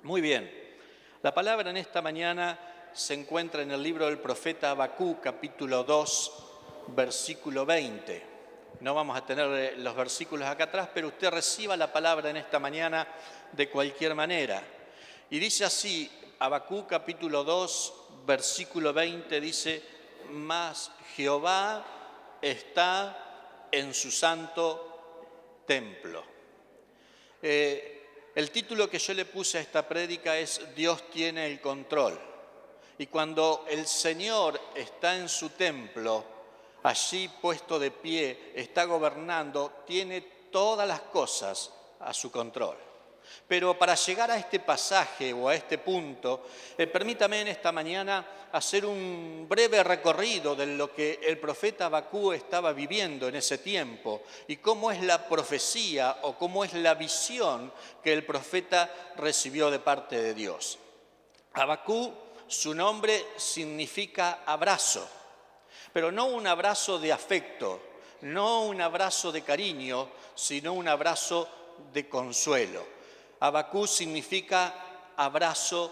Muy bien. La palabra en esta mañana se encuentra en el libro del profeta Habacuc, capítulo 2, versículo 20. No vamos a tener los versículos acá atrás, pero usted reciba la palabra en esta mañana de cualquier manera. Y dice así, Habacuc, capítulo 2, versículo 20, dice: «Mas Jehová está en su santo templo». El título que yo le puse a esta prédica es «Dios tiene el control». Y cuando el Señor está en su templo, allí puesto de pie, está gobernando, tiene todas las cosas a su control. Pero para llegar a este pasaje o a este punto, permítame en esta mañana hacer un breve recorrido de lo que el profeta Habacuc estaba viviendo en ese tiempo y cómo es la profecía o cómo es la visión que el profeta recibió de parte de Dios. Habacuc, su nombre significa abrazo, pero no un abrazo de afecto, no un abrazo de cariño, sino un abrazo de consuelo. Habacuc significa abrazo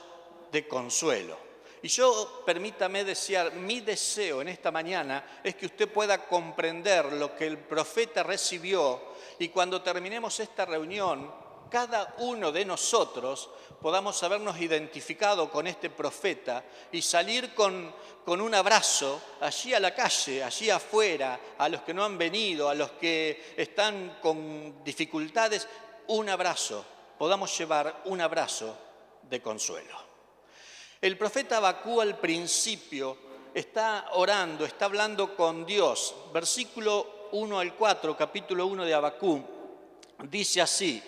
de consuelo. Y yo, permítame desear, mi deseo en esta mañana es que usted pueda comprender lo que el profeta recibió y cuando terminemos esta reunión, cada uno de nosotros podamos habernos identificado con este profeta y salir con un abrazo allí a la calle, allí afuera, a los que no han venido, a los que están con dificultades, un abrazo. Podamos llevar un abrazo de consuelo. El profeta Habacuc al principio está orando, está hablando con Dios. Versículo 1 al 4, capítulo 1 de Habacuc, dice así: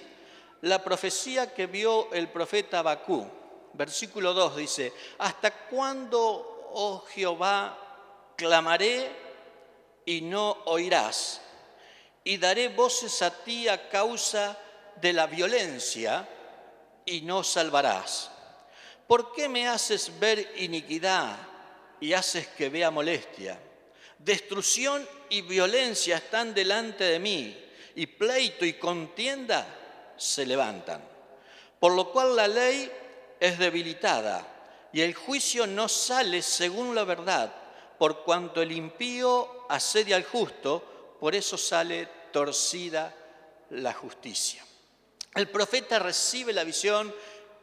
la profecía que vio el profeta Habacuc, versículo 2 dice: ¿hasta cuándo, oh Jehová, clamaré y no oirás? Y daré voces a ti a causa de la violencia y no salvarás. ¿Por qué me haces ver iniquidad y haces que vea molestia? Destrucción y violencia están delante de mí, y pleito y contienda se levantan. Por lo cual la ley es debilitada y el juicio no sale según la verdad. Por cuanto el impío asedia al justo, por eso sale torcida la justicia. El profeta recibe la visión,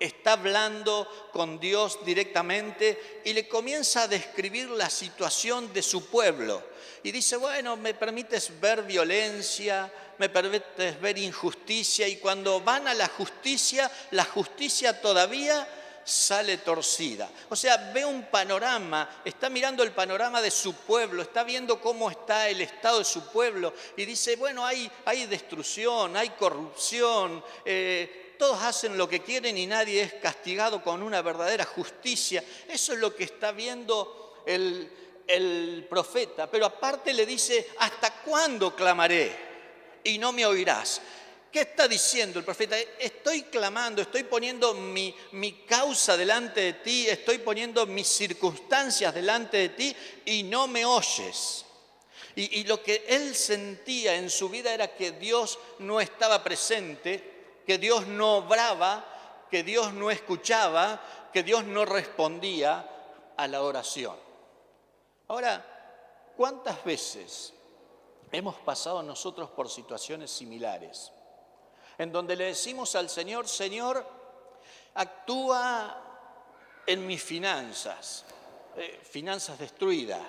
está hablando con Dios directamente y le comienza a describir la situación de su pueblo. Y dice, bueno, me permites ver violencia, me permites ver injusticia, y cuando van a la justicia todavía sale torcida. O sea, ve un panorama, está mirando el panorama de su pueblo, está viendo cómo está el estado de su pueblo y dice, bueno, hay destrucción, hay corrupción, todos hacen lo que quieren y nadie es castigado con una verdadera justicia. Eso es lo que está viendo el profeta. Pero aparte le dice, ¿hasta cuándo clamaré y no me oirás? ¿Qué está diciendo el profeta? Estoy clamando, estoy poniendo mi causa delante de ti, estoy poniendo mis circunstancias delante de ti y no me oyes. Y lo que él sentía en su vida era que Dios no estaba presente, que Dios no obraba, que Dios no escuchaba, que Dios no respondía a la oración. Ahora, ¿cuántas veces hemos pasado nosotros por situaciones similares? En donde le decimos al Señor, Señor, actúa en mis finanzas, finanzas destruidas,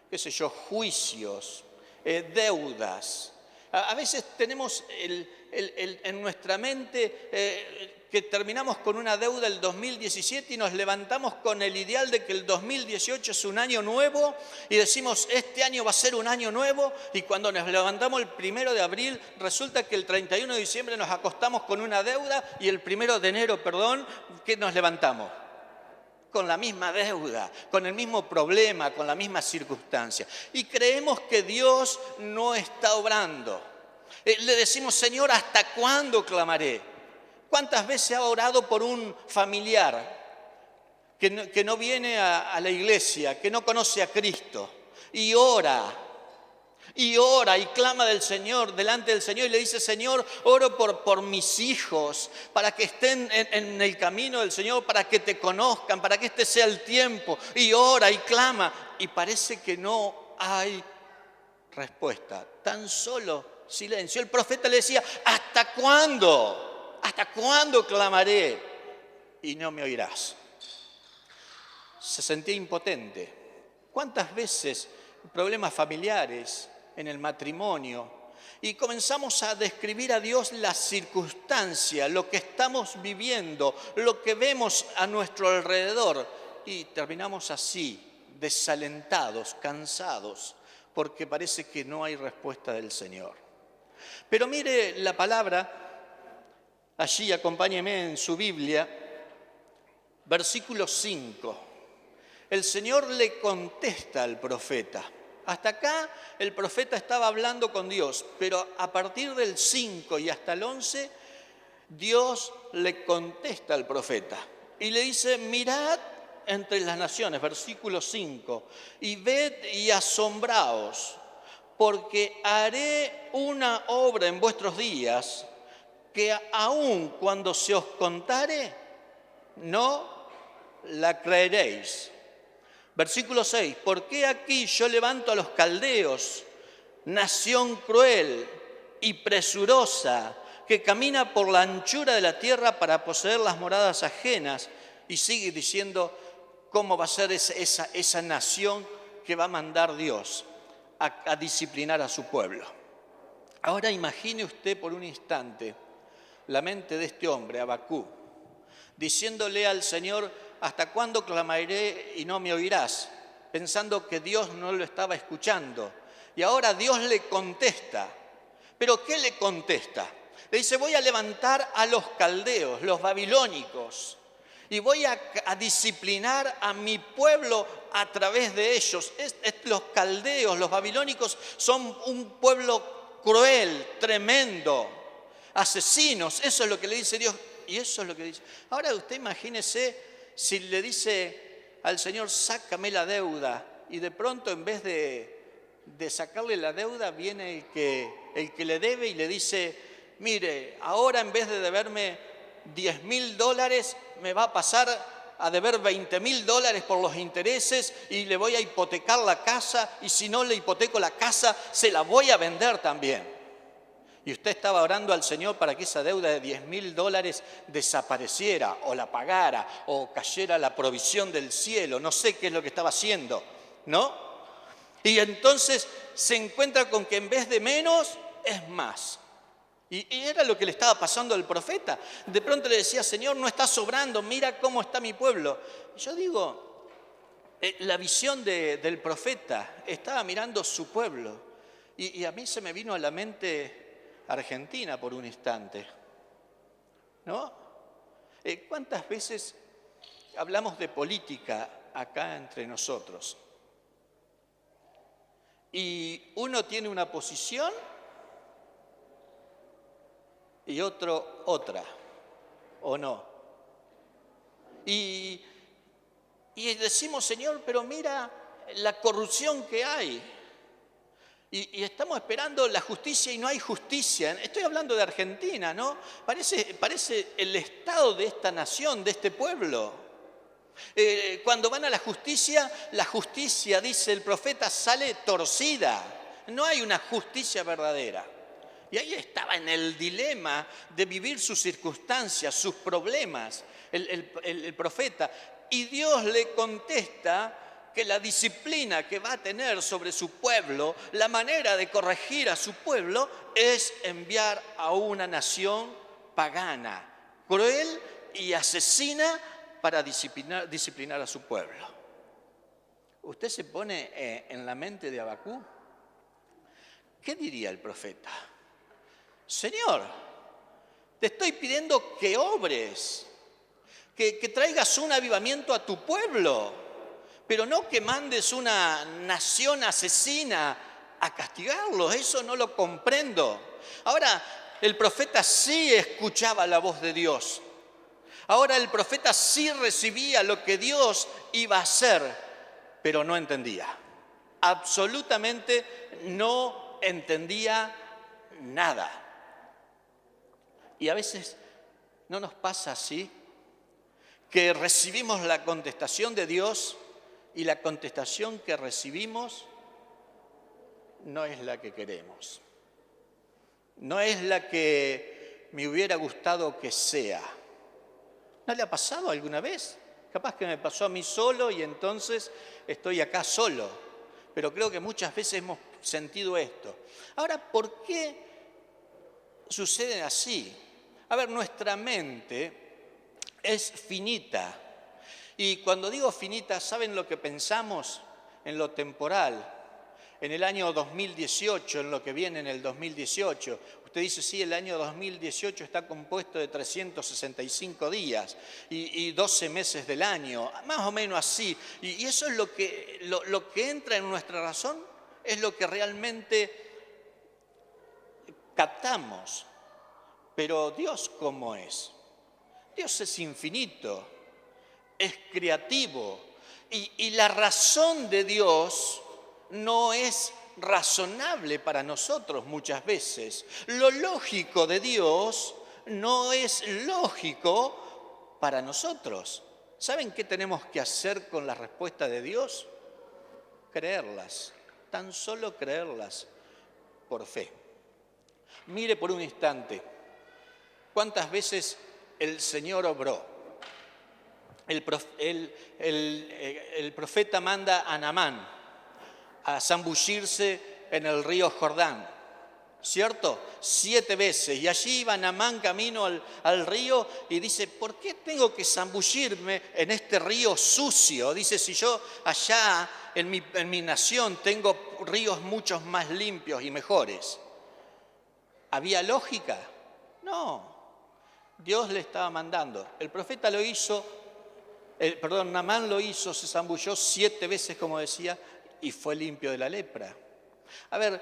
qué sé yo, juicios, deudas. A veces tenemos en nuestra mente que terminamos con una deuda del 2017 y nos levantamos con el ideal de que el 2018 es un año nuevo y decimos, este año va a ser un año nuevo, y cuando nos levantamos el 1 de abril, resulta que el 31 de diciembre nos acostamos con una deuda y el 1 de enero, ¿qué nos levantamos? Con la misma deuda, con el mismo problema, con la misma circunstancia. Y creemos que Dios no está obrando. Le decimos, Señor, ¿hasta cuándo clamaré? ¿Cuántas veces ha orado por un familiar que no viene a la iglesia, que no conoce a Cristo? Y ora Y ora y clama delante del Señor y le dice: Señor, oro por mis hijos, para que estén en el camino del Señor, para que te conozcan, para que este sea el tiempo. Y ora y clama. Y parece que no hay respuesta, tan solo silencio. El profeta le decía: ¿hasta cuándo? ¿Hasta cuándo clamaré y no me oirás? Se sentía impotente. ¿Cuántas veces problemas familiares, en el matrimonio, y comenzamos a describir a Dios las circunstancias, lo que estamos viviendo, lo que vemos a nuestro alrededor, y terminamos así, desalentados, cansados, porque parece que no hay respuesta del Señor? Pero mire la palabra, allí acompáñeme en su Biblia, versículo 5. El Señor le contesta al profeta. Hasta acá el profeta estaba hablando con Dios, pero a partir del 5 y hasta el 11, Dios le contesta al profeta y le dice: mirad entre las naciones, versículo 5, y ved y asombraos, porque haré una obra en vuestros días que aun cuando se os contare, no la creeréis. Versículo 6, porque aquí yo levanto a los caldeos, nación cruel y presurosa, que camina por la anchura de la tierra para poseer las moradas ajenas. Y sigue diciendo cómo va a ser esa nación que va a mandar Dios a disciplinar a su pueblo. Ahora imagine usted por un instante la mente de este hombre, Habacuc, diciéndole al Señor: ¿hasta cuándo clamaré y no me oirás? Pensando que Dios no lo estaba escuchando. Y ahora Dios le contesta. ¿Pero qué le contesta? Le dice: voy a levantar a los caldeos, los babilónicos, y voy a disciplinar a mi pueblo a través de ellos. Los caldeos, los babilónicos, son un pueblo cruel, tremendo, asesinos. Eso es lo que le dice Dios. Y eso es lo que dice. Ahora usted imagínese si le dice al Señor: sácame la deuda, y de pronto en vez de sacarle la deuda viene el que le debe y le dice: mire, ahora en vez de deberme $10,000, me va a pasar a deber $20,000 por los intereses, y le voy a hipotecar la casa, y si no le hipoteco la casa, se la voy a vender también. Y usted estaba orando al Señor para que esa deuda de $10,000 desapareciera, o la pagara, o cayera la provisión del cielo. No sé qué es lo que estaba haciendo, ¿no? Y entonces se encuentra con que en vez de menos, es más. Y era lo que le estaba pasando al profeta. De pronto le decía: Señor, no está sobrando, mira cómo está mi pueblo. Y yo digo, la visión del profeta estaba mirando su pueblo. Y a mí se me vino a la mente Argentina por un instante, ¿no? ¿Cuántas veces hablamos de política acá entre nosotros? Y uno tiene una posición y otro otra, ¿o no? Y decimos: Señor, pero mira la corrupción que hay. Y estamos esperando la justicia y no hay justicia. Estoy hablando de Argentina, ¿no? Parece el estado de esta nación, de este pueblo. Cuando van a la justicia, dice el profeta, sale torcida. No hay una justicia verdadera. Y ahí estaba en el dilema de vivir sus circunstancias, sus problemas, el profeta. Y Dios le contesta que la disciplina que va a tener sobre su pueblo, la manera de corregir a su pueblo, es enviar a una nación pagana, cruel y asesina, para disciplinar a su pueblo. Usted se pone en la mente de Habacuc. ¿Qué diría el profeta? Señor, te estoy pidiendo que obres, que traigas un avivamiento a tu pueblo, pero no que mandes una nación asesina a castigarlos. Eso no lo comprendo. Ahora, el profeta sí escuchaba la voz de Dios. Ahora el profeta sí recibía lo que Dios iba a hacer, pero no entendía. Absolutamente no entendía nada. Y a veces no nos pasa así, que recibimos la contestación de Dios y la contestación que recibimos no es la que queremos. No es la que me hubiera gustado que sea. ¿No le ha pasado alguna vez? Capaz que me pasó a mí solo y entonces estoy acá solo. Pero creo que muchas veces hemos sentido esto. Ahora, ¿por qué sucede así? A ver, nuestra mente es finita. Y cuando digo finita, ¿saben lo que pensamos? En lo temporal. En el año 2018, en lo que viene en el 2018. Usted dice, sí, el año 2018 está compuesto de 365 días y 12 meses del año, más o menos así. Y eso es lo que entra en nuestra razón, es lo que realmente captamos. Pero Dios, ¿cómo es? Dios es infinito, es creativo. Y la razón de Dios no es razonable para nosotros muchas veces. Lo lógico de Dios no es lógico para nosotros. ¿Saben qué tenemos que hacer con la respuesta de Dios? Creerlas, tan solo creerlas por fe. Mire por un instante, ¿cuántas veces el Señor obró? El profeta manda a Naamán a zambullirse en el río Jordán, ¿cierto? 7 veces. Y allí iba Naamán camino al río y dice, ¿por qué tengo que zambullirme en este río sucio? Dice, si yo allá en mi nación tengo ríos muchos más limpios y mejores. ¿Había lógica? No. Dios le estaba mandando. El profeta lo hizo, Naamán lo hizo, se zambulló 7 veces, como decía, y fue limpio de la lepra. A ver,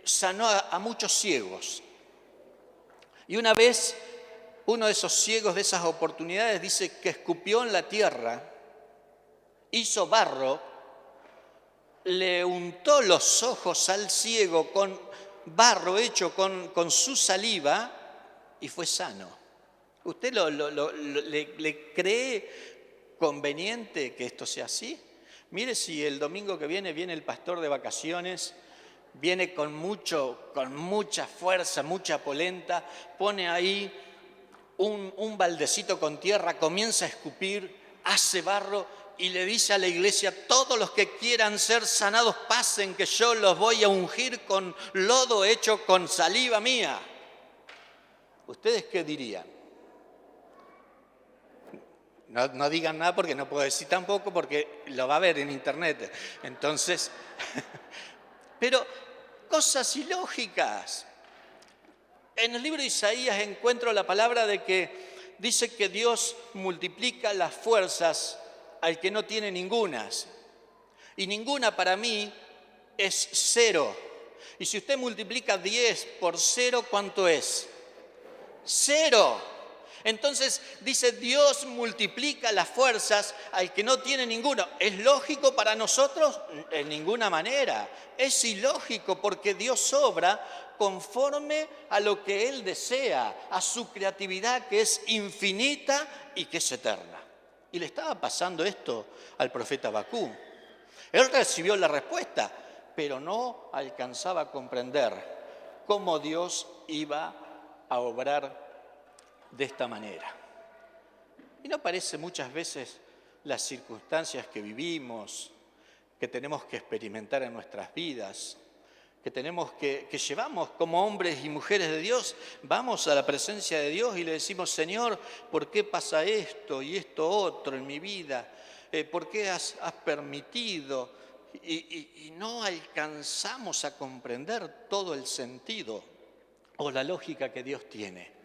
sanó a muchos ciegos. Y una vez, uno de esos ciegos, de esas oportunidades, dice que escupió en la tierra, hizo barro, le untó los ojos al ciego con barro hecho con su saliva y fue sano. ¿Usted le cree conveniente que esto sea así? Mire si el domingo que viene el pastor de vacaciones, viene con mucha fuerza, mucha polenta, pone ahí un baldecito con tierra, comienza a escupir, hace barro y le dice a la iglesia, todos los que quieran ser sanados pasen, que yo los voy a ungir con lodo hecho con saliva mía. ¿Ustedes qué dirían? No digan nada porque no puedo decir tampoco, porque lo va a ver en internet. Entonces, pero cosas ilógicas. En el libro de Isaías encuentro la palabra de que dice que Dios multiplica las fuerzas al que no tiene ningunas. Y ninguna para mí es 0. Y si usted multiplica 10 por 0, ¿cuánto es? 0. Entonces dice, Dios multiplica las fuerzas al que no tiene ninguno. ¿Es lógico para nosotros? En ninguna manera. Es ilógico porque Dios obra conforme a lo que Él desea, a su creatividad que es infinita y que es eterna. Y le estaba pasando esto al profeta Habacuc. Él recibió la respuesta, pero no alcanzaba a comprender cómo Dios iba a obrar de esta manera. ¿Y no parece muchas veces las circunstancias que vivimos, que tenemos que experimentar en nuestras vidas, que llevamos como hombres y mujeres de Dios, vamos a la presencia de Dios y le decimos, Señor, ¿por qué pasa esto y esto otro en mi vida? ¿Por qué has permitido? Y no alcanzamos a comprender todo el sentido o la lógica que Dios tiene.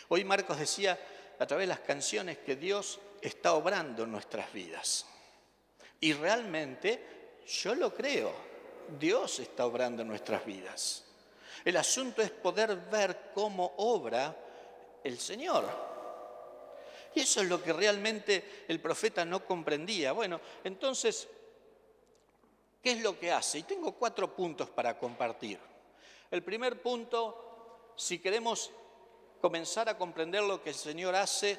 Hoy Marcos decía a través de las canciones que Dios está obrando en nuestras vidas. Y realmente yo lo creo, Dios está obrando en nuestras vidas. El asunto es poder ver cómo obra el Señor. Y eso es lo que realmente el profeta no comprendía. Bueno, entonces, ¿Qué es lo que hace? Y tengo 4 puntos para compartir. El primer punto, si queremos comenzar a comprender lo que el Señor hace,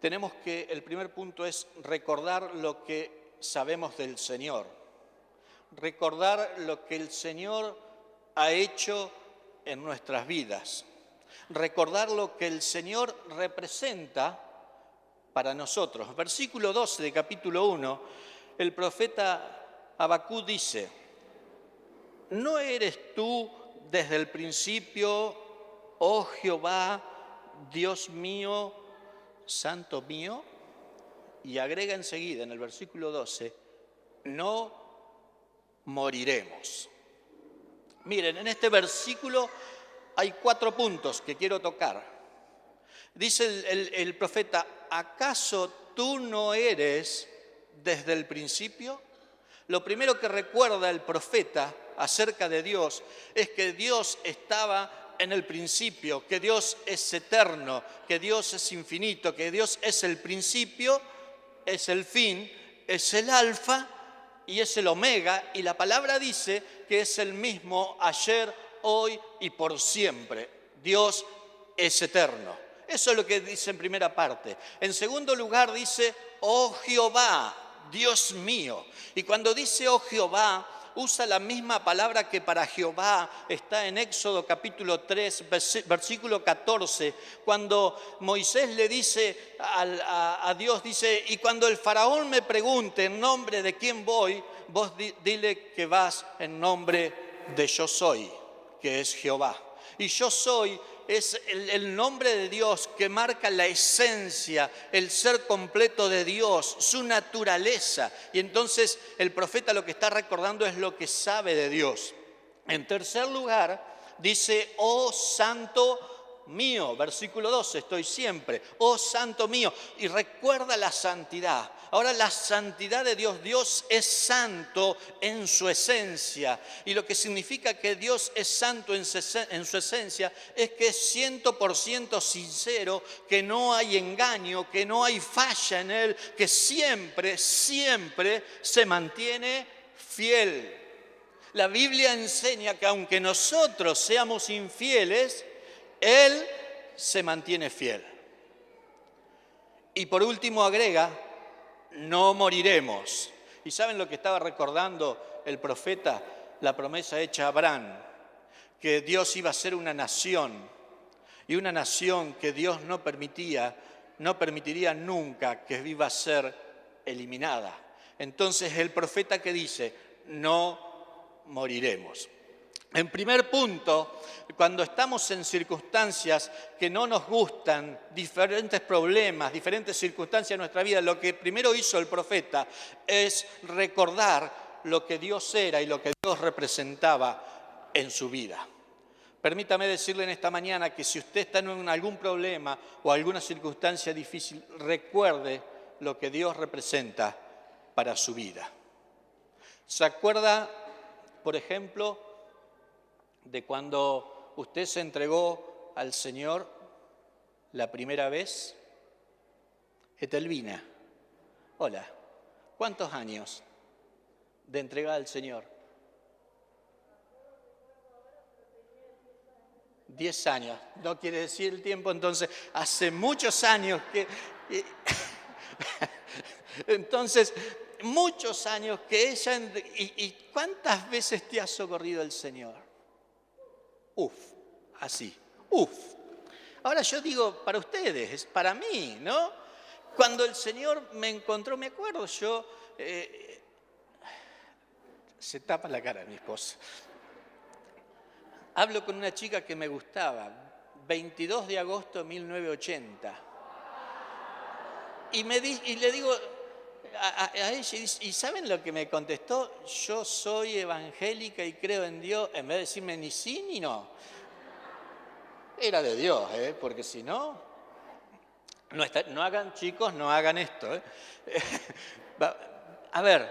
el primer punto es recordar lo que sabemos del Señor. Recordar lo que el Señor ha hecho en nuestras vidas. Recordar lo que el Señor representa para nosotros. Versículo 12 de capítulo 1, el profeta Habacuc dice: ¿no eres tú desde el principio, oh Jehová, Dios mío, santo mío? Y agrega enseguida en el versículo 12, no moriremos. Miren, en este versículo hay 4 puntos que quiero tocar. Dice el profeta: ¿acaso tú no eres desde el principio? Lo primero que recuerda el profeta acerca de Dios es que Dios estaba en el principio, que Dios es eterno, que Dios es infinito, que Dios es el principio, es el fin, es el alfa y es el omega. Y la palabra dice que es el mismo ayer, hoy y por siempre. Dios es eterno. Eso es lo que dice en primera parte. En segundo lugar dice, oh Jehová, Dios mío. Y cuando dice oh Jehová, usa la misma palabra que para Jehová está en Éxodo capítulo 3, versículo 14, cuando Moisés le dice a Dios, dice: y cuando el faraón me pregunte en nombre de quién voy, vos dile que vas en nombre de yo soy, que es Jehová. Y yo soy es el nombre de Dios que marca la esencia, el ser completo de Dios, su naturaleza. Y entonces el profeta lo que está recordando es lo que sabe de Dios. En tercer lugar, dice, oh santo mío, versículo 12, estoy siempre, oh santo mío, y recuerda la santidad. Ahora la santidad de Dios, Dios es santo en su esencia, y lo que significa que Dios es santo en su esencia es que es 100% sincero, que no hay engaño, que no hay falla en Él, que siempre, siempre se mantiene fiel. La Biblia enseña que aunque nosotros seamos infieles, Él se mantiene fiel. Y por último agrega, no moriremos. ¿Y saben lo que estaba recordando el profeta? La promesa hecha a Abraham, que Dios iba a ser una nación, y una nación que Dios no permitiría nunca que iba a ser eliminada. Entonces el profeta que dice, no moriremos. En primer punto, cuando estamos en circunstancias que no nos gustan, diferentes problemas, diferentes circunstancias en nuestra vida, lo que primero hizo el profeta es recordar lo que Dios era y lo que Dios representaba en su vida. Permítame decirle en esta mañana que si usted está en algún problema o alguna circunstancia difícil, recuerde lo que Dios representa para su vida. ¿Se acuerda, por ejemplo, de cuando usted se entregó al Señor la primera vez? Etelvina, hola, ¿cuántos años de entrega al Señor? 10 años, no quiere decir el tiempo, entonces hace muchos años que... Entonces, muchos años que ella... ¿Y cuántas veces te ha socorrido el Señor? Así, Ahora yo digo, para ustedes, es para mí, ¿no? Cuando el Señor me encontró, me acuerdo, se tapa la cara mi esposa. Hablo con una chica que me gustaba, 22 de agosto de 1980. Y le digo a ella, ¿y saben lo que me contestó? Yo soy evangélica y creo en Dios. En vez de decirme ni sí ni no. Era de Dios, porque si no, no hagan, chicos, no hagan esto. A ver,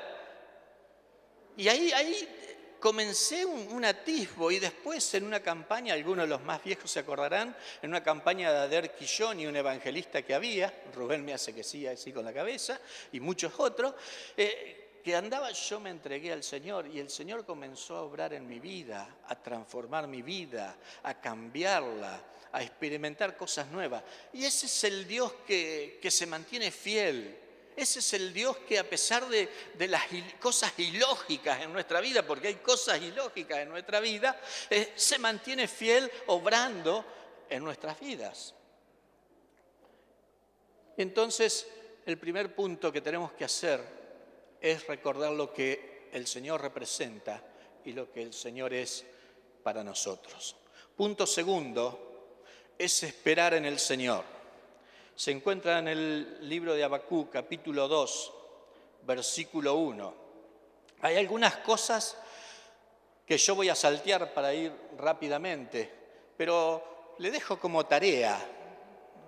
y ahí comencé un atisbo, y después en una campaña, algunos de los más viejos se acordarán, en una campaña de Ader Quilloni, un evangelista que había, Rubén me hace que sí, así con la cabeza, y muchos otros, que andaba, yo me entregué al Señor y el Señor comenzó a obrar en mi vida, a transformar mi vida, a cambiarla, a experimentar cosas nuevas. Y ese es el Dios que se mantiene fiel. Ese es el Dios que, a pesar de las cosas ilógicas en nuestra vida, porque hay cosas ilógicas en nuestra vida, se mantiene fiel obrando en nuestras vidas. Entonces, el primer punto que tenemos que hacer es recordar lo que el Señor representa y lo que el Señor es para nosotros. Punto segundo es esperar en el Señor. Se encuentra en el libro de Habacuc, capítulo 2, versículo 1. Hay algunas cosas que yo voy a saltear para ir rápidamente, pero le dejo como tarea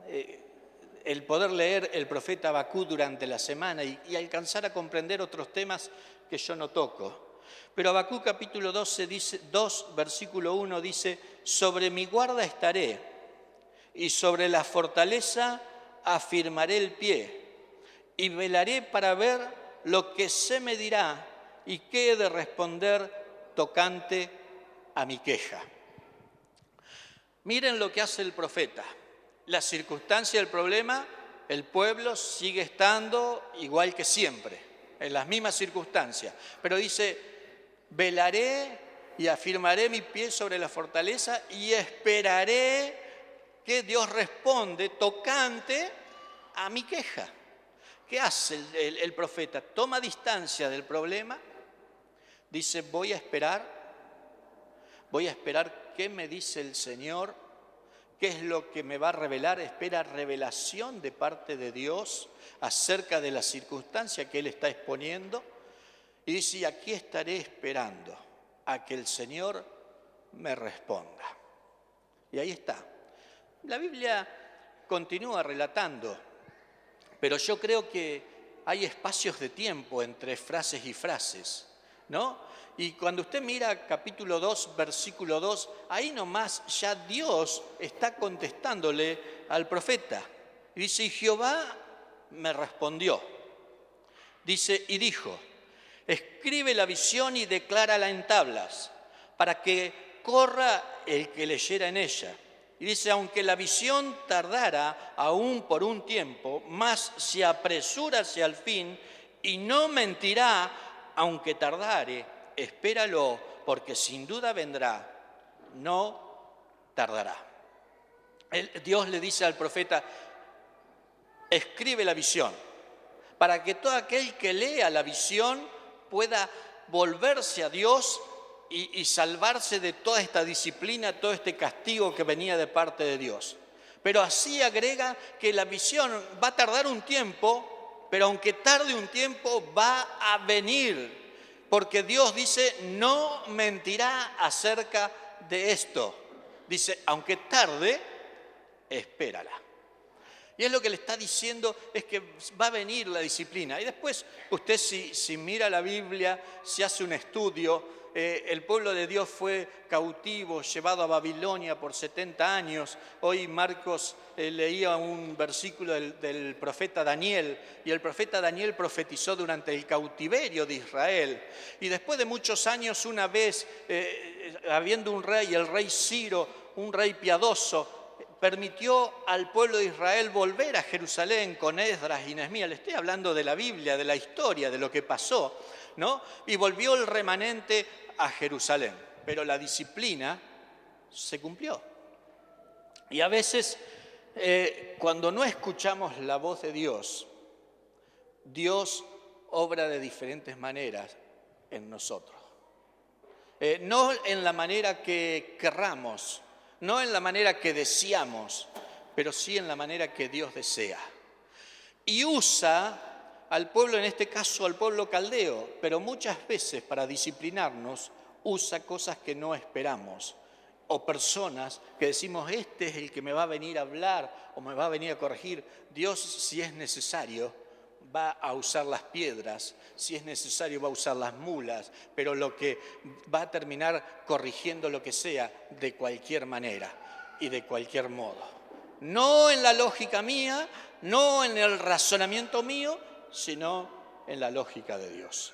el poder leer el profeta Habacuc durante la semana y alcanzar a comprender otros temas que yo no toco. Pero Habacuc capítulo 2, versículo 1 dice: sobre mi guarda estaré y sobre la fortaleza afirmaré el pie y velaré para ver lo que se me dirá y qué he de responder tocante a mi queja. Miren lo que hace el profeta. La circunstancia del problema, el pueblo sigue estando igual que siempre, en las mismas circunstancias. Pero dice: velaré y afirmaré mi pie sobre la fortaleza y esperaré que Dios responde tocante a mi queja. ¿Qué hace el profeta? Toma distancia del problema, dice: voy a esperar qué me dice el Señor, qué es lo que me va a revelar. Espera revelación de parte de Dios acerca de la circunstancia que él está exponiendo. Y dice: aquí estaré esperando a que el Señor me responda. Y ahí está. La Biblia continúa relatando, pero yo creo que hay espacios de tiempo entre frases y frases, ¿no? Y cuando usted mira capítulo 2, versículo 2, ahí nomás ya Dios está contestándole al profeta. Y dice: y Jehová me respondió. Dice: y dijo: escribe la visión y declárala en tablas, para que corra el que leyera en ella. Y dice: aunque la visión tardara aún por un tiempo, mas se apresura hacia el fin y no mentirá, aunque tardare, espéralo, porque sin duda vendrá, no tardará. Dios le dice al profeta: escribe la visión, para que todo aquel que lea la visión pueda volverse a Dios y salvarse de toda esta disciplina, todo este castigo que venía de parte de Dios. Pero así agrega que la visión va a tardar un tiempo, pero aunque tarde un tiempo va a venir, porque Dios dice: no mentirá acerca de esto. Dice: aunque tarde, espérala. Y es lo que le está diciendo, es que va a venir la disciplina. Y después usted si mira la Biblia, si hace un estudio, el pueblo de Dios fue cautivo, llevado a Babilonia por 70 años. Hoy Marcos leía un versículo del profeta Daniel, y el profeta Daniel profetizó durante el cautiverio de Israel. Y después de muchos años, una vez, habiendo un rey, el rey Ciro, un rey piadoso, permitió al pueblo de Israel volver a Jerusalén con Esdras y Nehemías. Le estoy hablando de la Biblia, de la historia, de lo que pasó, ¿no? Y volvió el remanente a Jerusalén. Pero la disciplina se cumplió. Y a veces, cuando no escuchamos la voz de Dios, Dios obra de diferentes maneras en nosotros. No en la manera que querramos, no en la manera que deseamos, pero sí en la manera que Dios desea. Y usa al pueblo, en este caso al pueblo caldeo, pero muchas veces para disciplinarnos usa cosas que no esperamos, o personas que decimos: este es el que me va a venir a hablar o me va a venir a corregir. Dios, si es necesario, va a usar las piedras, si es necesario va a usar las mulas, pero lo que va a terminar corrigiendo lo que sea de cualquier manera y de cualquier modo. No en la lógica mía, no en el razonamiento mío, sino en la lógica de Dios.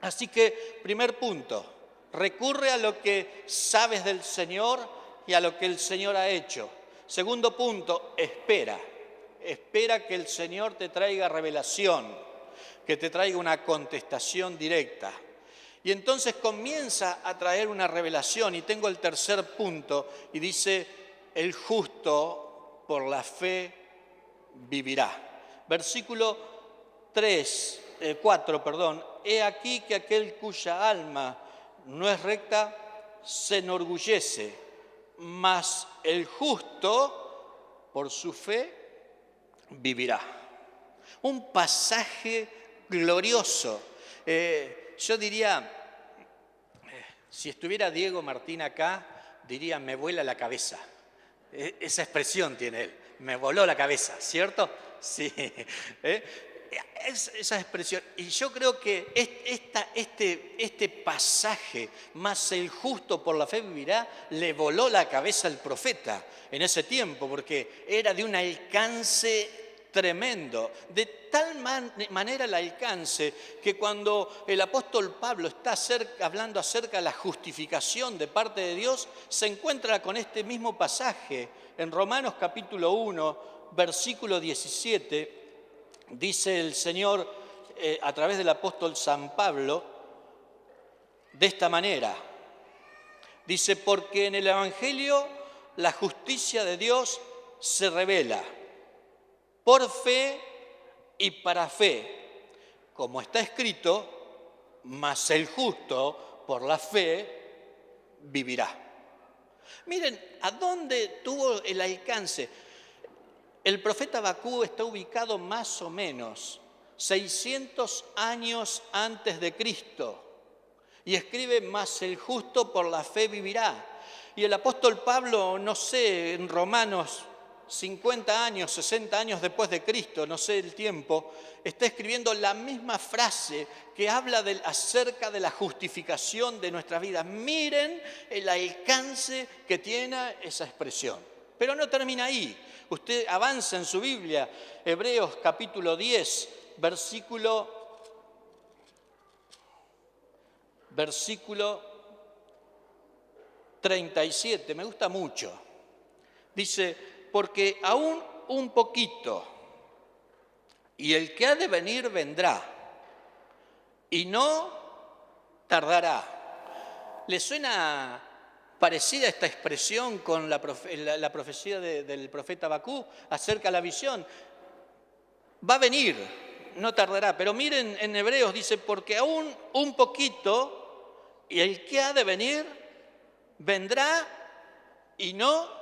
Así que, primer punto, recurre a lo que sabes del Señor y a lo que el Señor ha hecho. Segundo punto, espera. Espera que el Señor te traiga revelación, que te traiga una contestación directa. Y entonces comienza a traer una revelación. Y tengo el tercer punto y dice, el justo por la fe vivirá. Versículo 4, he aquí que aquel cuya alma no es recta se enorgullece, mas el justo por su fe vivirá. Un pasaje glorioso. Yo diría, si estuviera Diego Martín acá, diría, me vuela la cabeza. Esa expresión tiene él, me voló la cabeza, ¿cierto? Sí. Esa expresión. Y yo creo que este pasaje, más el justo por la fe vivirá, le voló la cabeza al profeta en ese tiempo, porque era de un alcance tremendo, de tal manera el alcance que cuando el apóstol Pablo está hablando acerca de la justificación de parte de Dios, se encuentra con este mismo pasaje en Romanos capítulo 1, versículo 17, dice el Señor a través del apóstol San Pablo de esta manera, dice, porque en el Evangelio la justicia de Dios se revela por fe y para fe, como está escrito, mas el justo por la fe vivirá. Miren, ¿a dónde tuvo el alcance? El profeta Habacuc está ubicado más o menos 600 años antes de Cristo y escribe, mas el justo por la fe vivirá. Y el apóstol Pablo, no sé, en Romanos 50 años, 60 años después de Cristo, no sé el tiempo, está escribiendo la misma frase que habla acerca de la justificación de nuestras vidas. Miren el alcance que tiene esa expresión. Pero no termina ahí. Usted avanza en su Biblia, Hebreos capítulo 10, versículo 37, me gusta mucho. Dice, porque aún un poquito, y el que ha de venir vendrá, y no tardará. ¿Le suena parecida esta expresión con la profecía del profeta Habacuc acerca de la visión? Va a venir, no tardará. Pero miren, en Hebreos dice, porque aún un poquito, y el que ha de venir vendrá y no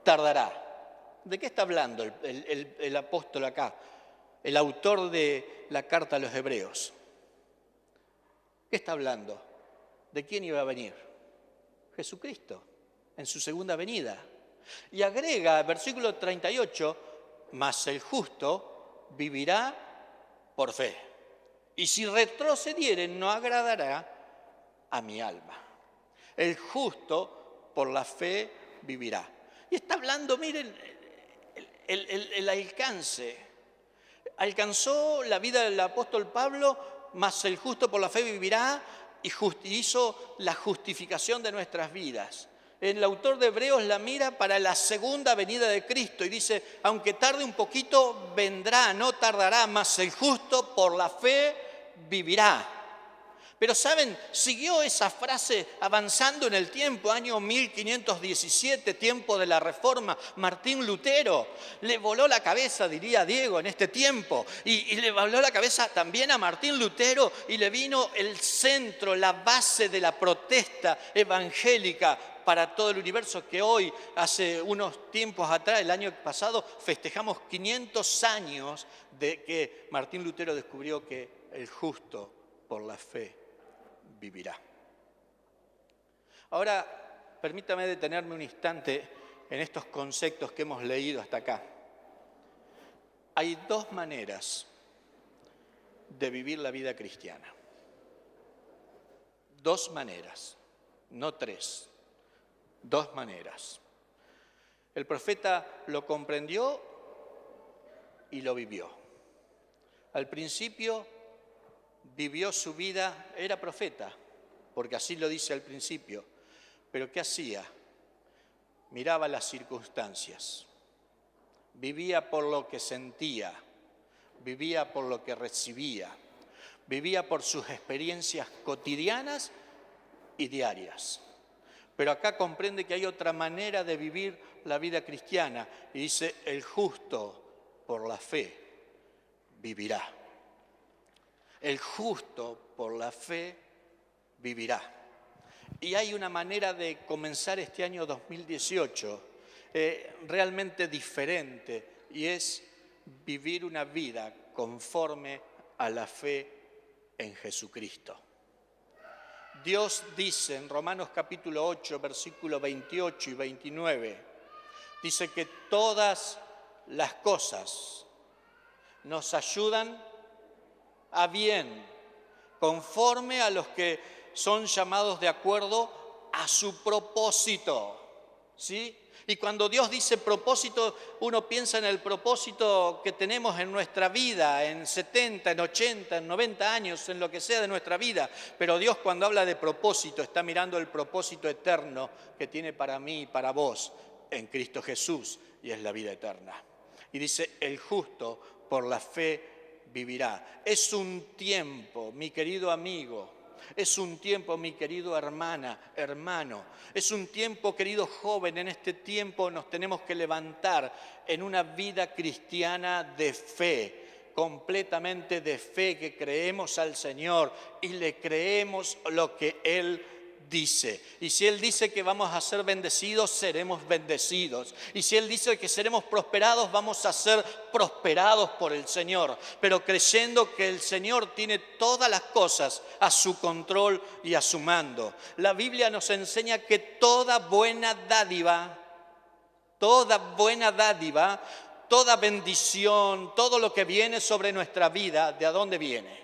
tardará. ¿De qué está hablando el apóstol acá, el autor de la carta a los Hebreos? ¿Qué está hablando? ¿De quién iba a venir? Jesucristo, en su segunda venida. Y agrega, versículo 38, mas el justo vivirá por fe. Y si retrocediere, no agradará a mi alma. El justo por la fe vivirá. Y está hablando, miren, el alcance. Alcanzó la vida del apóstol Pablo, mas el justo por la fe vivirá, y hizo la justificación de nuestras vidas. El autor de Hebreos la mira para la segunda venida de Cristo y dice, aunque tarde un poquito, vendrá, no tardará, mas el justo por la fe vivirá. Pero ¿saben? Siguió esa frase avanzando en el tiempo, año 1517, tiempo de la Reforma. Martín Lutero le voló la cabeza, diría Diego, en este tiempo. Y le voló la cabeza también a Martín Lutero y le vino el centro, la base de la protesta evangélica para todo el universo, que hoy, hace unos tiempos atrás, el año pasado, festejamos 500 años de que Martín Lutero descubrió que el justo por la fe vivirá. Ahora, permítame detenerme un instante en estos conceptos que hemos leído hasta acá. Hay dos maneras de vivir la vida cristiana. Dos maneras, no tres. Dos maneras. El profeta lo comprendió y lo vivió. Al principio vivió su vida, era profeta, porque así lo dice al principio. Pero ¿qué hacía? Miraba las circunstancias, vivía por lo que sentía, vivía por lo que recibía, vivía por sus experiencias cotidianas y diarias. Pero acá comprende que hay otra manera de vivir la vida cristiana y dice, el justo por la fe vivirá. El justo por la fe vivirá. Y hay una manera de comenzar este año 2018 realmente diferente, y es vivir una vida conforme a la fe en Jesucristo. Dios dice en Romanos capítulo 8, versículos 28 y 29, dice que todas las cosas nos ayudan a bien, conforme a los que son llamados de acuerdo a su propósito, ¿sí? Y cuando Dios dice propósito, uno piensa en el propósito que tenemos en nuestra vida, en 70, en 80, en 90 años, en lo que sea de nuestra vida. Pero Dios, cuando habla de propósito, está mirando el propósito eterno que tiene para mí y para vos en Cristo Jesús, y es la vida eterna. Y dice, el justo por la fe vivirá. Es un tiempo, mi querido amigo, es un tiempo, mi querido hermano, es un tiempo, querido joven, en este tiempo nos tenemos que levantar en una vida cristiana de fe, completamente de fe, que creemos al Señor y le creemos lo que Él dice. Y si Él dice que vamos a ser bendecidos, seremos bendecidos. Y si Él dice que seremos prosperados, vamos a ser prosperados por el Señor. Pero creyendo que el Señor tiene todas las cosas a su control y a su mando. La Biblia nos enseña que toda buena dádiva, toda bendición, todo lo que viene sobre nuestra vida, ¿de dónde viene?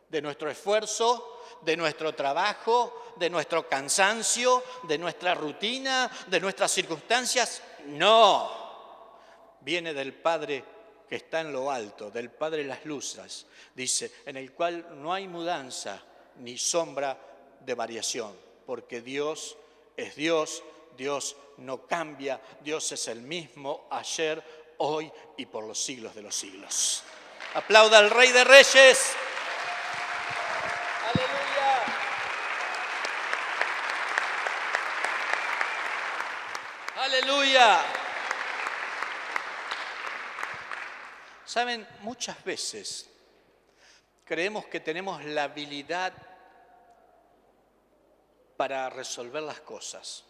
De nuestro esfuerzo, de nuestro trabajo, de nuestro cansancio, de nuestra rutina, de nuestras circunstancias. No, viene del Padre que está en lo alto, del Padre de las luces, dice, en el cual no hay mudanza ni sombra de variación, porque Dios es Dios, Dios no cambia, Dios es el mismo ayer, hoy y por los siglos de los siglos. Aplauda al Rey de Reyes. ¡Aleluya! Saben, muchas veces creemos que tenemos la habilidad para resolver las cosas,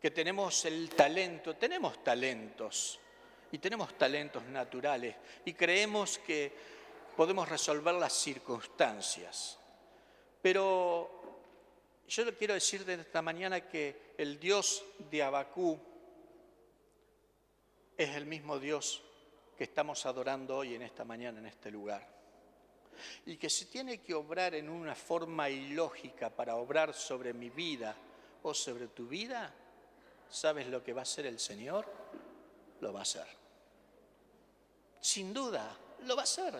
que tenemos el talento, tenemos talentos y tenemos talentos naturales y creemos que podemos resolver las circunstancias. Pero yo le quiero decir de esta mañana que el Dios de Abacú es el mismo Dios que estamos adorando hoy en esta mañana en este lugar. Y que si tiene que obrar en una forma ilógica para obrar sobre mi vida o sobre tu vida, ¿sabes lo que va a hacer el Señor? Lo va a hacer. Sin duda, lo va a hacer.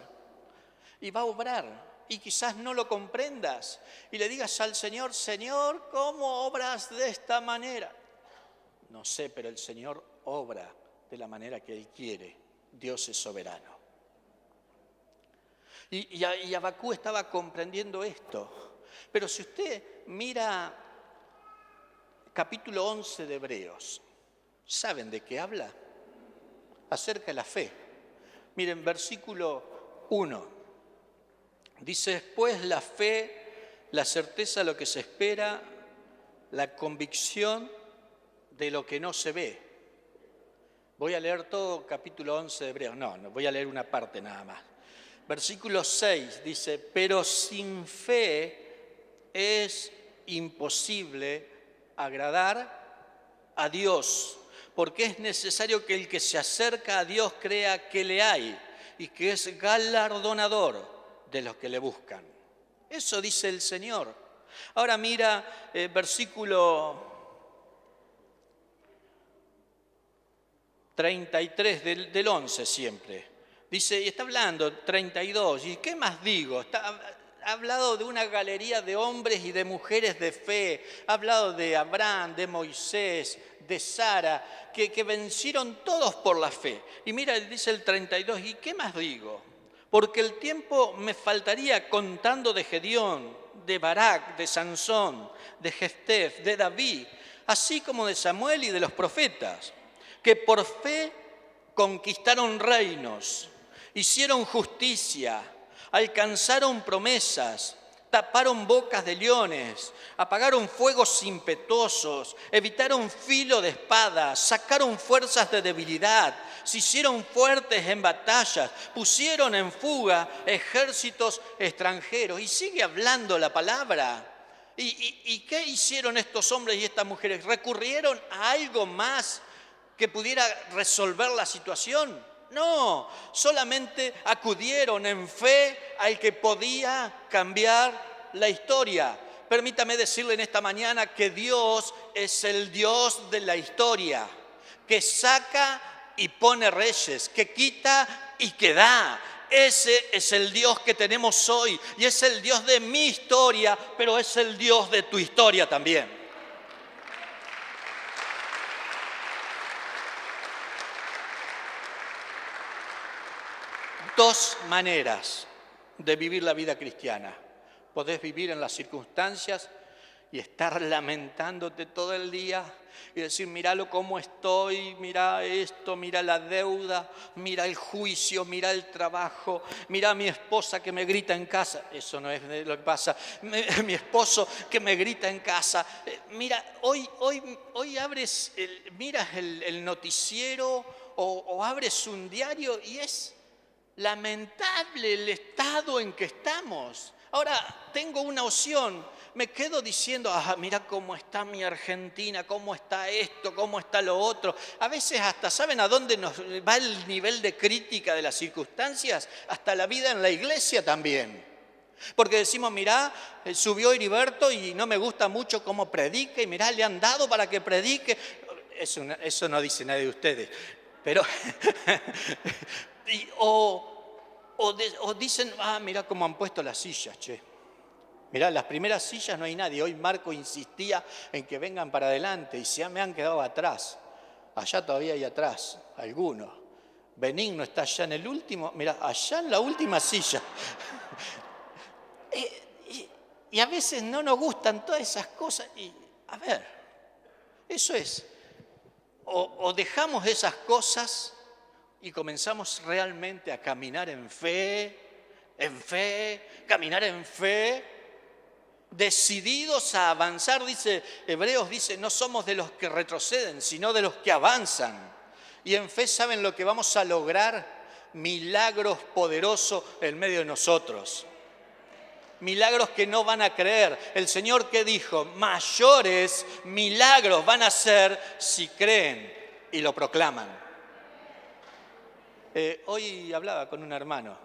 Y va a obrar. Y quizás no lo comprendas y le digas al Señor, Señor, ¿cómo obras de esta manera? No sé, pero el Señor obra de la manera que Él quiere. Dios es soberano. Y Abacú estaba comprendiendo esto. Pero si usted mira capítulo 11 de Hebreos, ¿saben de qué habla? Acerca de la fe. Miren, versículo 1. Dice, pues la fe, la certeza de lo que se espera, la convicción de lo que no se ve. Voy a leer todo capítulo 11 de Hebreos. No, voy a leer una parte nada más. Versículo 6 dice, pero sin fe es imposible agradar a Dios, porque es necesario que el que se acerca a Dios crea que le hay y que es galardonador de los que le buscan. Eso dice el Señor. Ahora mira versículo 33 del 11 siempre. Dice, y está hablando, 32, ¿y qué más digo? Ha hablado de una galería de hombres y de mujeres de fe, ha hablado de Abraham, de Moisés, de Sara, que vencieron todos por la fe. Y mira, dice el 32, ¿y qué más digo? Porque el tiempo me faltaría contando de Gedeón, de Barak, de Sansón, de Jeftef, de David, así como de Samuel y de los profetas, que por fe conquistaron reinos, hicieron justicia, alcanzaron promesas, taparon bocas de leones, apagaron fuegos impetuosos, evitaron filo de espada, sacaron fuerzas de debilidad, se hicieron fuertes en batallas, pusieron en fuga ejércitos extranjeros. Y sigue hablando la palabra. ¿Y qué hicieron estos hombres y estas mujeres? ¿Recurrieron a algo más que pudiera resolver la situación? No, solamente acudieron en fe al que podía cambiar la historia. Permítame decirle en esta mañana que Dios es el Dios de la historia, que saca y pone reyes, que quita y que da. Ese es el Dios que tenemos hoy y es el Dios de mi historia, pero es el Dios de tu historia también. Dos maneras de vivir la vida cristiana. Podés vivir en las circunstancias y estar lamentándote todo el día y decir, míralo cómo estoy, mira esto, mira la deuda, mira el juicio, mira el trabajo, mira a mi esposa que me grita en casa. Eso no es lo que pasa. Mi esposo que me grita en casa. Mira, hoy abres, miras el noticiero o abres un diario y es lamentable el estado en que estamos. Ahora tengo una opción, me quedo diciendo, mira cómo está mi Argentina, cómo está esto, cómo está lo otro. A veces hasta, ¿saben a dónde nos va el nivel de crítica de las circunstancias? Hasta la vida en la iglesia también. Porque decimos, mirá, subió Heriberto y no me gusta mucho cómo predica, y mirá, le han dado para que predique. Eso no dice nadie de ustedes, pero... O dicen, mirá cómo han puesto las sillas, che. Mirá, las primeras sillas no hay nadie. Hoy Marco insistía en que vengan para adelante y se me han quedado atrás. Allá todavía hay atrás, algunos. Benigno está allá en el último, mirá, allá en la última silla. Y a veces no nos gustan todas esas cosas. Y, a ver, eso es. O dejamos esas cosas y comenzamos realmente a caminar en fe, caminar en fe, decididos a avanzar. Dice Hebreos, dice, no somos de los que retroceden, sino de los que avanzan. Y en fe, ¿saben lo que vamos a lograr? Milagros poderosos en medio de nosotros. Milagros que no van a creer. El Señor que dijo, mayores milagros van a ser si creen y lo proclaman. Hoy hablaba con un hermano,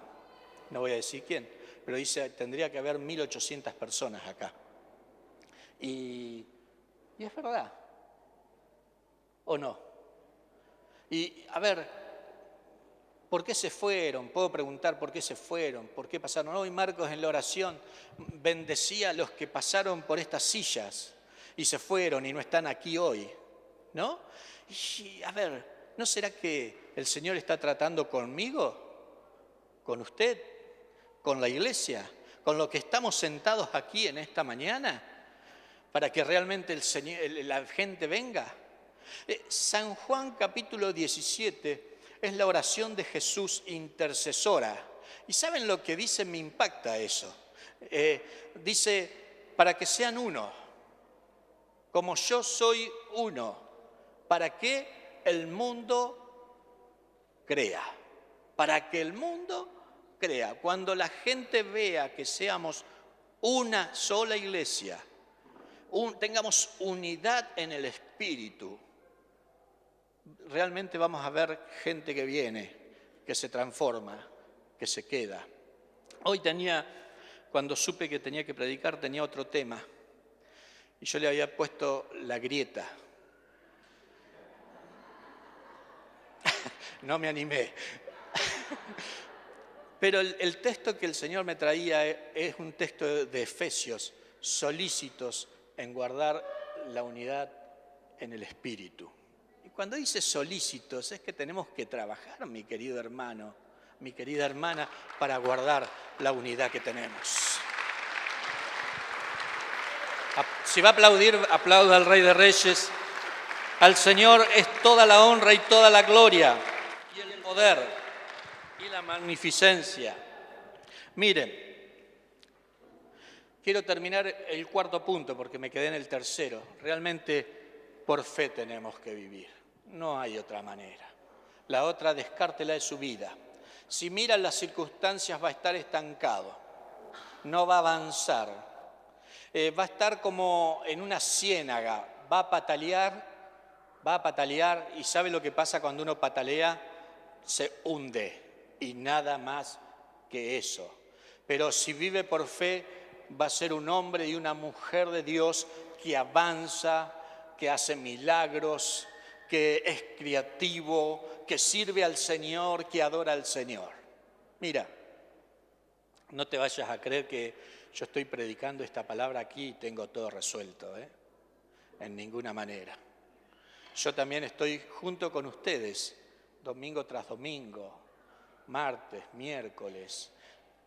no voy a decir quién, pero dice, tendría que haber 1.800 personas acá. Y es verdad, ¿o no? Y a ver, ¿por qué se fueron? Puedo preguntar por qué se fueron, por qué pasaron. Hoy Marcos en la oración bendecía a los que pasaron por estas sillas y se fueron y no están aquí hoy, ¿no? Y a ver, ¿no será que el Señor está tratando conmigo, con usted, con la iglesia, con los que estamos sentados aquí en esta mañana, para que realmente la gente venga? San Juan capítulo 17 es la oración de Jesús intercesora. ¿Y saben lo que dice? Me impacta eso. Dice, para que sean uno, como yo soy uno, para que el mundo crea, para que el mundo crea. Cuando la gente vea que seamos una sola iglesia, tengamos unidad en el espíritu, realmente vamos a ver gente que viene, que se transforma, que se queda. Hoy cuando supe que tenía que predicar, tenía otro tema, y yo le había puesto la grieta. No me animé. Pero el texto que el Señor me traía es un texto de Efesios, solícitos en guardar la unidad en el Espíritu. Y cuando dice solícitos es que tenemos que trabajar, mi querido hermano, mi querida hermana, para guardar la unidad que tenemos. Si va a aplaudir, aplauda al Rey de Reyes. Al Señor es toda la honra y toda la gloria, y el poder, y la magnificencia. Miren, quiero terminar el cuarto punto porque me quedé en el tercero. Realmente por fe tenemos que vivir, no hay otra manera. La otra, descártela de su vida. Si mira las circunstancias va a estar estancado, no va a avanzar, va a estar como en una ciénaga, va a patalear y ¿sabe lo que pasa cuando uno patalea? Se hunde y nada más que eso. Pero si vive por fe, va a ser un hombre y una mujer de Dios que avanza, que hace milagros, que es creativo, que sirve al Señor, que adora al Señor. Mira, no te vayas a creer que yo estoy predicando esta palabra aquí y tengo todo resuelto, en ninguna manera. Yo también estoy junto con ustedes, domingo tras domingo, martes, miércoles,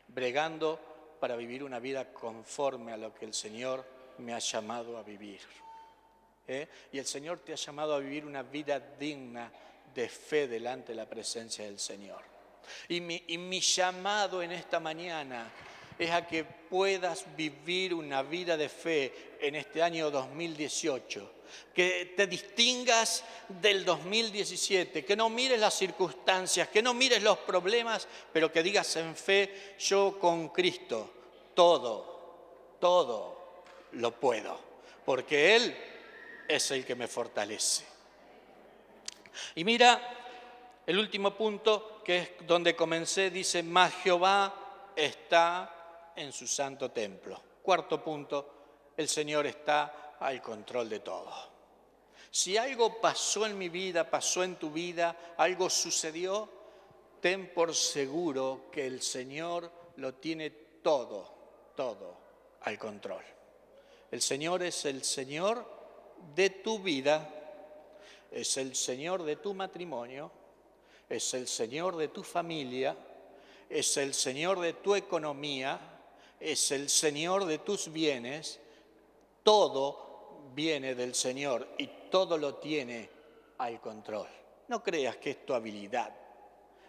bregando para vivir una vida conforme a lo que el Señor me ha llamado a vivir. Y el Señor te ha llamado a vivir una vida digna de fe delante de la presencia del Señor. Y mi llamado en esta mañana es a que puedas vivir una vida de fe en este año 2018, que te distingas del 2017, que no mires las circunstancias, que no mires los problemas, pero que digas en fe, yo con Cristo todo lo puedo, porque Él es el que me fortalece. Y mira, el último punto, que es donde comencé, dice, mas Jehová está en su santo templo. Cuarto punto, el Señor está al control de todo. Si algo pasó en mi vida, pasó en tu vida, algo sucedió, ten por seguro que el Señor lo tiene todo al control. El Señor es el Señor de tu vida, es el Señor de tu matrimonio, es el Señor de tu familia, es el Señor de tu economía, es el Señor de tus bienes. Todo viene del Señor y todo lo tiene al control. No creas que es tu habilidad,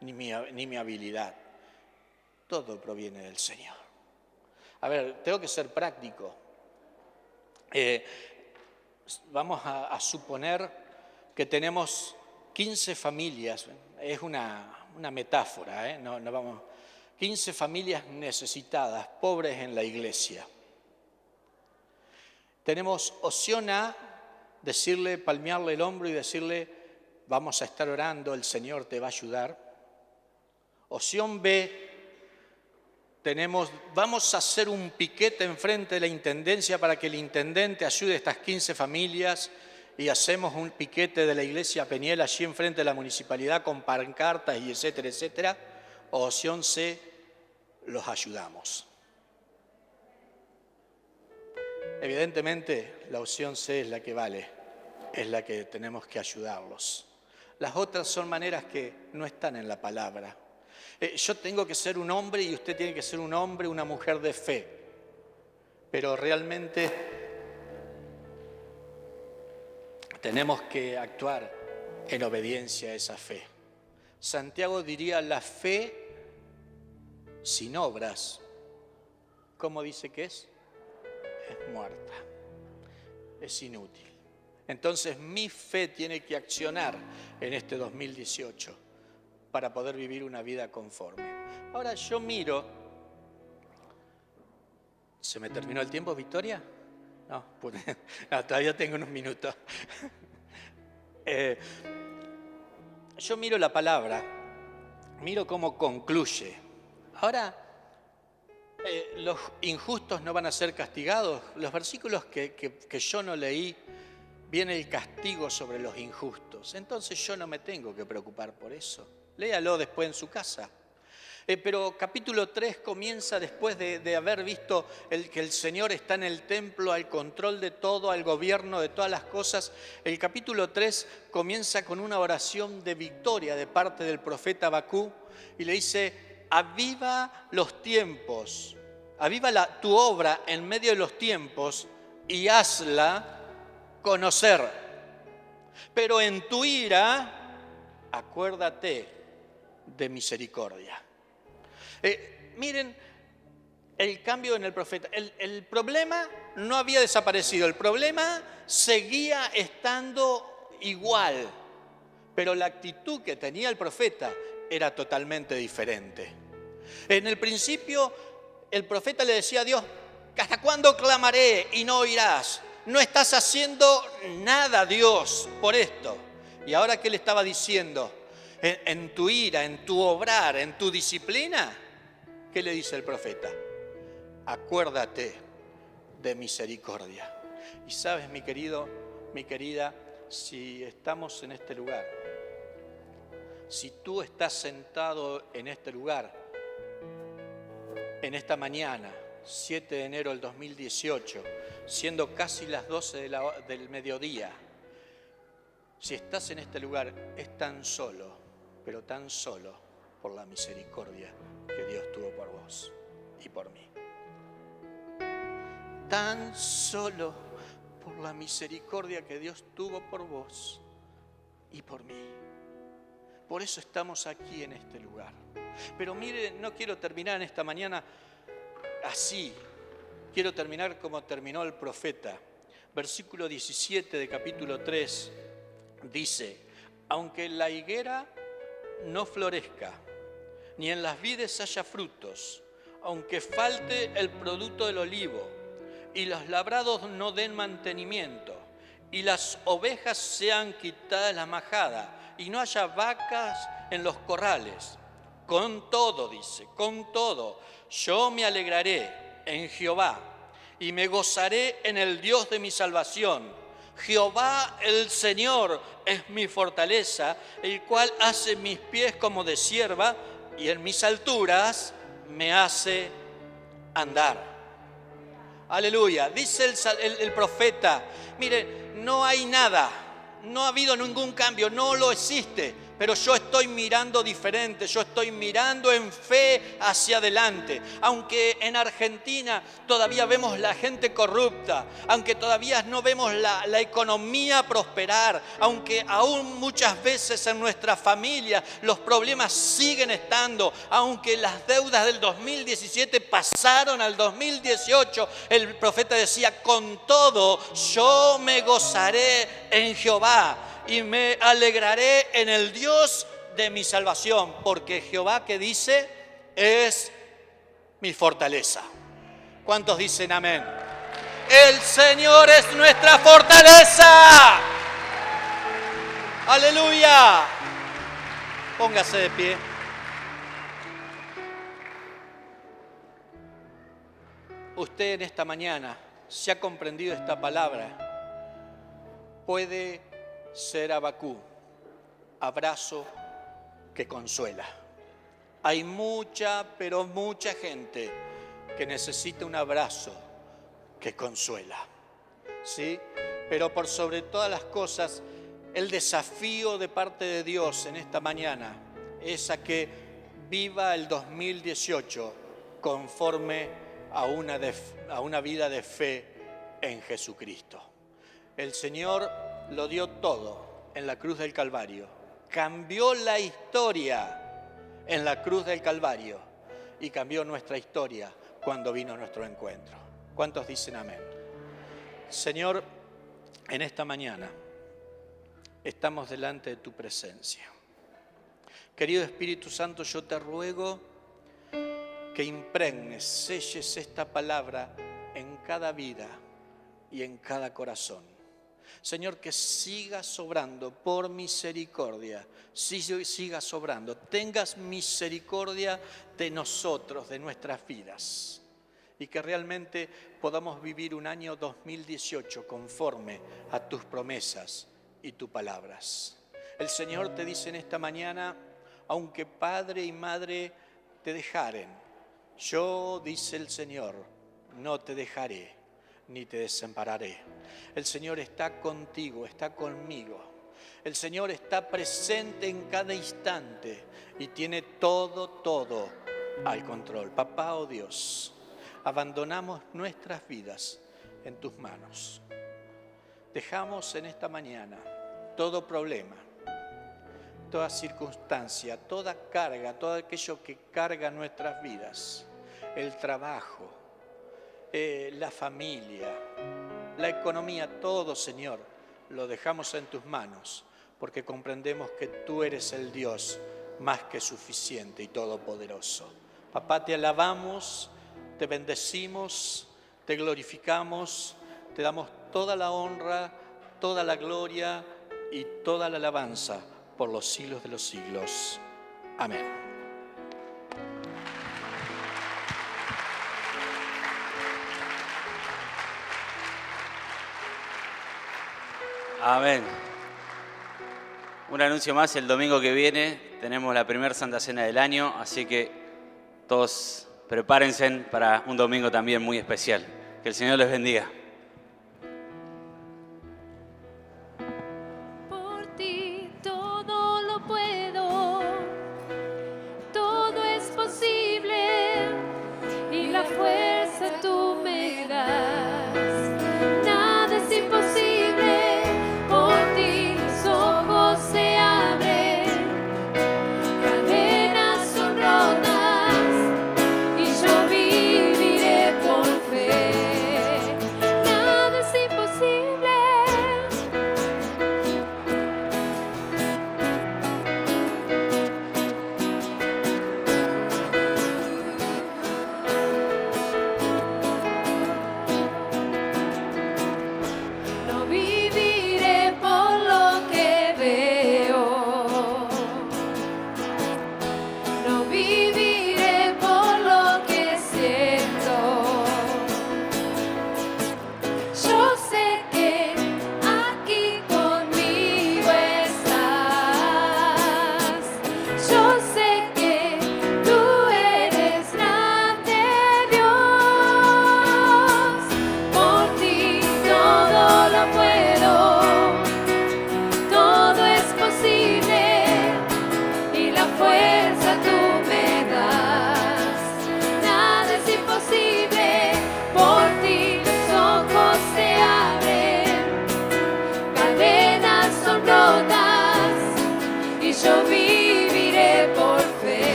ni mi habilidad. Todo proviene del Señor. A ver, tengo que ser práctico. Vamos a suponer que tenemos 15 familias, es una metáfora, no vamos, 15 familias necesitadas, pobres en la iglesia. Tenemos opción A, decirle, palmearle el hombro y decirle, vamos a estar orando, el Señor te va a ayudar. Opción B, vamos a hacer un piquete enfrente de la intendencia para que el intendente ayude a estas 15 familias y hacemos un piquete de la iglesia Peniel allí enfrente de la municipalidad con pancartas y etcétera, etcétera. O opción C, los ayudamos. Evidentemente, la opción C es la que vale, es la que tenemos que ayudarlos. Las otras son maneras que no están en la palabra. Yo tengo que ser un hombre y usted tiene que ser un hombre, una mujer de fe. Pero realmente tenemos que actuar en obediencia a esa fe. Santiago diría, la fe sin obras, ¿cómo dice que es? Es muerta, es inútil. Entonces mi fe tiene que accionar en este 2018 para poder vivir una vida conforme. Ahora yo miro, ¿se me terminó el tiempo, Victoria? No, todavía tengo unos minutos. Yo miro la palabra, miro cómo concluye. Ahora, los injustos no van a ser castigados. Los versículos que yo no leí, viene el castigo sobre los injustos. Entonces yo no me tengo que preocupar por eso. Léalo después en su casa. Pero capítulo 3 comienza después de haber visto que el Señor está en el templo, al control de todo, al gobierno de todas las cosas. El capítulo 3 comienza con una oración de victoria de parte del profeta Habacuc y le dice: aviva los tiempos, aviva tu obra en medio de los tiempos y hazla conocer. Pero en tu ira, acuérdate de misericordia. Miren el cambio en el profeta. El problema no había desaparecido, el problema seguía estando igual, pero la actitud que tenía el profeta era totalmente diferente. En el principio, el profeta le decía a Dios: ¿hasta cuándo clamaré y no oirás? No estás haciendo nada, Dios, por esto. Y ahora, ¿qué le estaba diciendo? En tu ira, en tu obrar, en tu disciplina, ¿qué le dice el profeta? Acuérdate de misericordia. Y sabes, mi querido, mi querida, si estamos en este lugar, si tú estás sentado en este lugar, en esta mañana, 7 de enero del 2018, siendo casi las 12 del mediodía, si estás en este lugar, es tan solo, pero tan solo por la misericordia que Dios tuvo por vos y por mí. Tan solo por la misericordia que Dios tuvo por vos y por mí. Por eso estamos aquí en este lugar. Pero mire, no quiero terminar en esta mañana así. Quiero terminar como terminó el profeta. Versículo 17 de capítulo 3 dice: aunque la higuera no florezca, ni en las vides haya frutos, aunque falte el producto del olivo, y los labrados no den mantenimiento, y las ovejas sean quitadas la majada, y no haya vacas en los corrales, con todo, dice, con todo, yo me alegraré en Jehová, y me gozaré en el Dios de mi salvación. Jehová el Señor es mi fortaleza, el cual hace mis pies como de cierva, y en mis alturas me hace andar. Aleluya. Dice el profeta: mire, no hay nada, no ha habido ningún cambio, no lo existe, pero yo estoy mirando diferente, yo estoy mirando en fe hacia adelante. Aunque en Argentina todavía vemos la gente corrupta, aunque todavía no vemos la economía prosperar, aunque aún muchas veces en nuestra familia los problemas siguen estando, aunque las deudas del 2017 pasaron al 2018, el profeta decía: con todo yo me gozaré en Jehová y me alegraré en el Dios de mi salvación, porque Jehová, que dice, es mi fortaleza. ¿Cuántos dicen amén? El Señor es nuestra fortaleza. Aleluya. Póngase de pie. Usted en esta mañana, si ha comprendido esta palabra, puede ser Habacuc, abrazo que consuela. Hay mucha, pero mucha gente que necesita un abrazo que consuela, ¿sí? Pero por sobre todas las cosas, el desafío de parte de Dios en esta mañana es a que viva el 2018 conforme a una vida de fe en Jesucristo. El Señor lo dio todo en la cruz del Calvario. Cambió la historia en la cruz del Calvario y cambió nuestra historia cuando vino a nuestro encuentro. ¿Cuántos dicen amén? Señor, en esta mañana estamos delante de tu presencia. Querido Espíritu Santo, yo te ruego que impregnes, selles esta palabra en cada vida y en cada corazón. Señor, que siga sobrando por misericordia, siga sobrando. Tengas misericordia de nosotros, de nuestras vidas, y que realmente podamos vivir un año 2018 conforme a tus promesas y tus palabras. El Señor te dice en esta mañana: aunque padre y madre te dejaren, yo, dice el Señor, no te dejaré ni te desampararé. El Señor está contigo, está conmigo. El Señor está presente en cada instante y tiene todo al control. Papá, oh Dios, abandonamos nuestras vidas en tus manos. Dejamos en esta mañana todo problema, toda circunstancia, toda carga, todo aquello que carga nuestras vidas, el trabajo, la familia, la economía, todo, Señor, lo dejamos en tus manos, porque comprendemos que tú eres el Dios más que suficiente y todopoderoso. Papá, te alabamos, te bendecimos, te glorificamos, te damos toda la honra, toda la gloria y toda la alabanza por los siglos de los siglos. Amén. Amén. Un anuncio más, el domingo que viene tenemos la primera Santa Cena del año, así que todos prepárense para un domingo también muy especial. Que el Señor les bendiga.